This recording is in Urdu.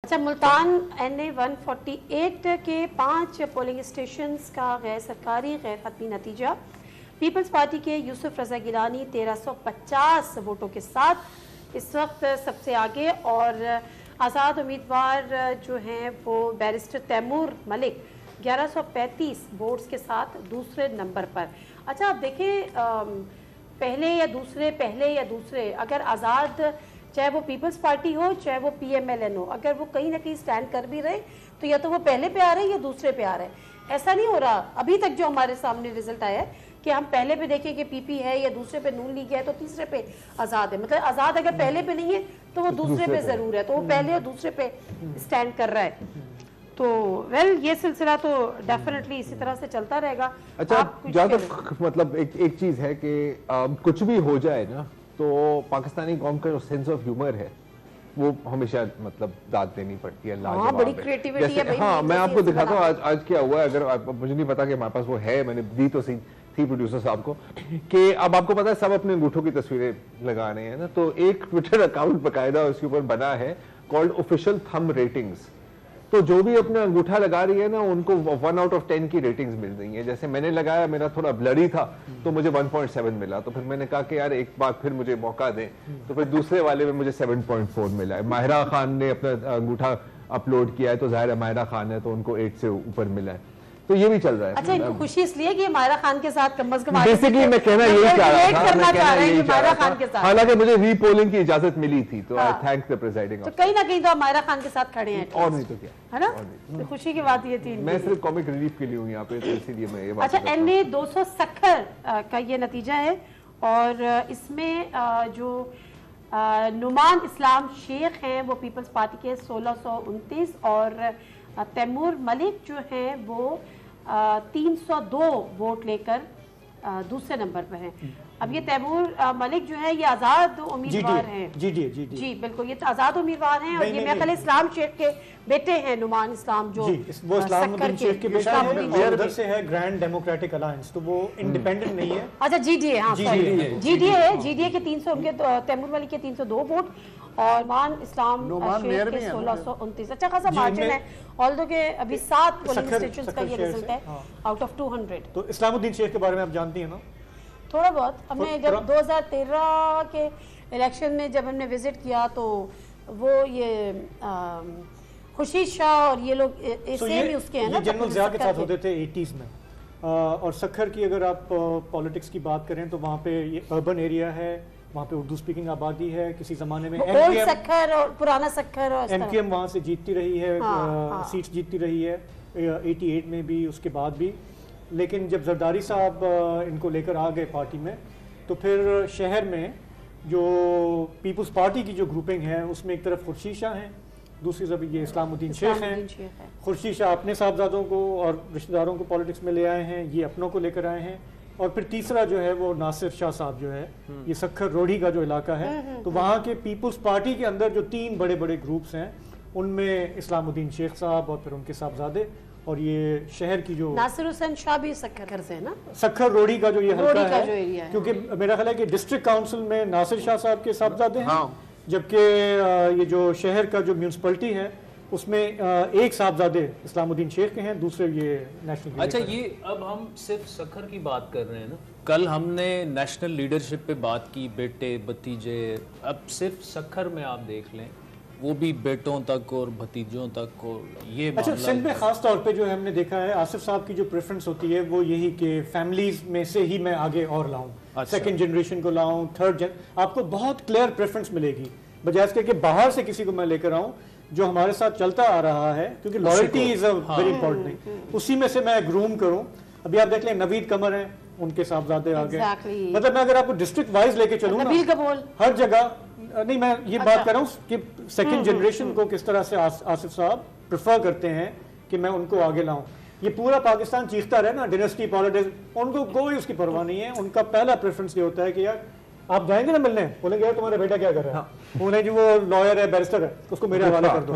اچھا، ملتان NA 148 کے 5 پولنگ اسٹیشنز کا غیر سرکاری غیر حتمی نتیجہ، پیپلز پارٹی کے یوسف رضا گیلانی 1350 ووٹوں کے ساتھ اس وقت سب سے آگے، اور آزاد امیدوار جو ہیں وہ بیرسٹر تیمور ملک 1135 ووٹس کے ساتھ دوسرے نمبر پر۔ اچھا آپ دیکھیں، پہلے یا دوسرے، اگر آزاد چاہے وہ پیپلز پارٹی ہو چاہے وہ PMLN ہو، اگر وہ کہیں نہ کہیں سٹینڈ کر بھی رہے تو یا تو وہ پہلے پہ آ رہے یا دوسرے پہ آ رہے۔ ایسا نہیں ہو رہا ابھی تک جو ہمارے سامنے رزلٹ آیا ہے کہ ہم پہلے پہ دیکھیں کہ PP ہے یا دوسرے پہ نون لیگ ہے تو تیسرے پہ آزاد ہے، مطلب آزاد اگر پہلے پہ نہیں ہے تو وہ دوسرے پہ ضرور ہے، تو وہ پہلے اور دوسرے پہ سٹینڈ کر رہا ہے۔ تو یہ سلسلہ تو ڈیفینیٹلی اسی طرح سے چلتا رہے گا۔ اچھا جہاں تک مطلب ایک چیز ہے کہ کچھ بھی ہو جائے نا تو پاکستانی قوم کا جو سینس آف ہیومر ہے وہ ہمیشہ مطلب داد دینی پڑتی ہے، ہاں بڑی کریٹیوٹی ہے۔ ہاں میں آپ کو دکھاتا ہوں آج کیا ہوا ہے، اگر مجھے نہیں پتا کہ ہمارے پاس وہ ہے، میں نے دی تو تھی پروڈیوسر صاحب کو، کہ اب آپ کو پتا ہے سب اپنے انگوٹھوں کی تصویریں لگا رہے ہیں نا، تو ایک ٹویٹر اکاؤنٹ باقاعدہ اس کے اوپر بنا ہے کالڈ آفیشیل تھم ریٹنگز، تو جو بھی اپنا انگوٹھا لگا رہی ہے نا ان کو 1 out of 10 کی ریٹنگز مل رہی ہیں۔ جیسے میں نے لگایا، میرا تھوڑا بلری تھا تو مجھے 1.7 ملا، تو پھر میں نے کہا کہ یار ایک بار پھر مجھے موقع دیں، تو پھر دوسرے والے میں مجھے 7.4 ملا ہے۔ ماہرہ خان نے اپنا انگوٹھا اپلوڈ کیا ہے تو ظاہر ہے ماہرہ خان ہے تو ان کو 8 سے اوپر ملا ہے، تو یہ بھی چل رہا ہے۔ اچھا ان کو خوشی اس لیے کہ ماہرہ خان کے ساتھ کم از کم بیسیکلی میں کہنا یہی چاہ رہا تھا، حالانکہ مجھے ری پولنگ کی اجازت ملی تھی، تو آئی تھینک دی پریزائڈنگ تو کہیں نہ کہیں تو ماہرہ خان کے ساتھ کھڑے ہیں، اور نہیں تو کیا ہے نا، خوشی کی بات یہ تھی۔ میں صرف کامک ریلیف کے لیے ہوں یہاں پہ، تو اسی لیے میں یہ بات۔ اچھا NA 270 کا یہ نتیجہ ہے، اور اس میں جو نعمان اسلام شیخ ہیں وہ پیپلز پارٹی کے 1629، اور تیمور ملک جو ہیں وہ 302 ووٹ لے کر دوسرے نمبر پر ہیں۔ اب یہ تیمور ملک جو ہے یہ آزاد امیدوار ہیں، جی بالکل یہ آزاد امیدوار ہیں، اور یہ میرے خیال اسلام شیخ کے بیٹے ہیں، نعمان اسلام جو وہ اسلام الدین شیخ کے بیٹے ہیں، اور ادھر سے ہے گرینڈ ڈیموکریٹک الائنس، تو وہ انڈیپینڈنٹ نہیں ہے۔ اچھا GDA، ہاں GDA ہے، GDA کے 300 ان کے تیمور ملک کے 302 ووٹ، اور نعمان اسلام شیخ کے 1629۔ اچھا خاصا مارجن ہے، آلدو کہ ابھی 7 پولنگ اسٹیشنز کا یہ رزلٹ ہے آؤٹ آف 200۔ تو اسلام الدین شیخ کے بارے میں آپ جانتی ہیں نا تھوڑا بہت؟ ہم نے جب 2013 کے الیکشن میں جب ہم نے وزٹ کیا تو وہ یہ خوشی شاہ اور یہ لوگ سیم ہی اس کے ہیں نا، جنرل ضیاء کے ساتھ ہوتے تھے 80s میں۔ اور سکھر کی اگر آپ پالیٹکس کی بات کریں تو وہاں پہ یہ اربن ایریا ہے، وہاں پہ اردو سپیکنگ آبادی ہے، کسی زمانے میں سکھر اور پرانا سکھر، اور MKM وہاں سے جیتتی رہی ہے، سیٹس جیتتی رہی ہے 88 میں بھی، اس کے بعد بھی۔ لیکن جب زرداری صاحب ان کو لے کر آ گئے پارٹی میں تو پھر شہر میں جو پیپلز پارٹی کی جو گروپنگ ہے اس میں ایک طرف خورشید شاہ ہیں، دوسری طرف یہ اسلام الدین شیخ ہیں۔ خورشید شاہ اپنے صاحبزادوں کو اور رشتہ داروں کو پالیٹکس میں لے آئے ہیں، یہ اپنوں کو لے کر آئے ہیں، اور پھر تیسرا جو ہے وہ ناصر شاہ صاحب جو ہے، یہ سکھر روڑھی کا جو علاقہ ہے، تو وہاں کے پیپلز پارٹی کے اندر جو 3 بڑے بڑے گروپس ہیں ان میں اسلام الدین شیخ صاحب اور پھر ان کے صاحبزادے، اور یہ شہر کی جو ناصر حسین شاہ بھی سکھر سے ہے نا، سکھر روڑھی کا جو یہ حلقہ ہے، کیونکہ میرا خیال ہے کہ ڈسٹرکٹ کاؤنسل میں ناصر شاہ صاحب کے صاحبزادے ہیں، جبکہ یہ جو شہر کا جو میونسپلٹی ہے اس میں ایک صاحبزادے اسلام الدین شیخ کے ہیں، دوسرے یہ نیشنل۔ اچھا یہ اب ہم صرف سکھر کی بات کر رہے ہیں نا، کل ہم نے نیشنل لیڈرشپ پہ بات کی، بیٹے بھتیجے، اب صرف سکھر میں آپ دیکھ لیں وہ بھی بیٹوں تک اور بھتیجوں تک، اور یہ اچھا سندھ میں خاص طور پہ جو ہم نے دیکھا ہے آصف صاحب کی جو پریفرنس ہوتی ہے وہ یہی کہ فیملیز میں سے ہی میں آگے اور لاؤں، سیکنڈ جنریشن کو لاؤں، تھرڈ آپ کو بہت کلیئر پریفرنس ملے گی، بجائے اس کے کہ باہر سے کسی کو میں لے کر آؤں جو ہمارے ساتھ چلتا آ رہا ہے، کیونکہ loyalty is a very important thing, اسی میں سے میں گروم کروں۔ ابھی آپ دیکھ لیں نوید قمر ہیں، ان کے صاحبزادے آ گئے، مطلب میں اگر آپ کو ڈسٹرکٹ وائز لے کے چلوں نا ہر جگہ، نہیں میں یہ بات کر رہا ہوں کہ سیکنڈ جنریشن کو کس طرح سے آصف صاحب پریفر کرتے ہیں کہ میں ان کو آگے لاؤں۔ یہ پورا پاکستان چیختا رہے نا ڈینسٹی پالیٹکس، ان کو کوئی اس کی پرواہ نہیں ہے، ان کا پہلا پریفرنس یہ ہوتا ہے کہ یار آپ جائیں گے نا ملنے، بولیں گے یار تمہارا بیٹا کیا کر رہا ہے، بولیں جی وہ لائر ہے، بیرسٹر ہے، اس کو میرے حوالے کر دو۔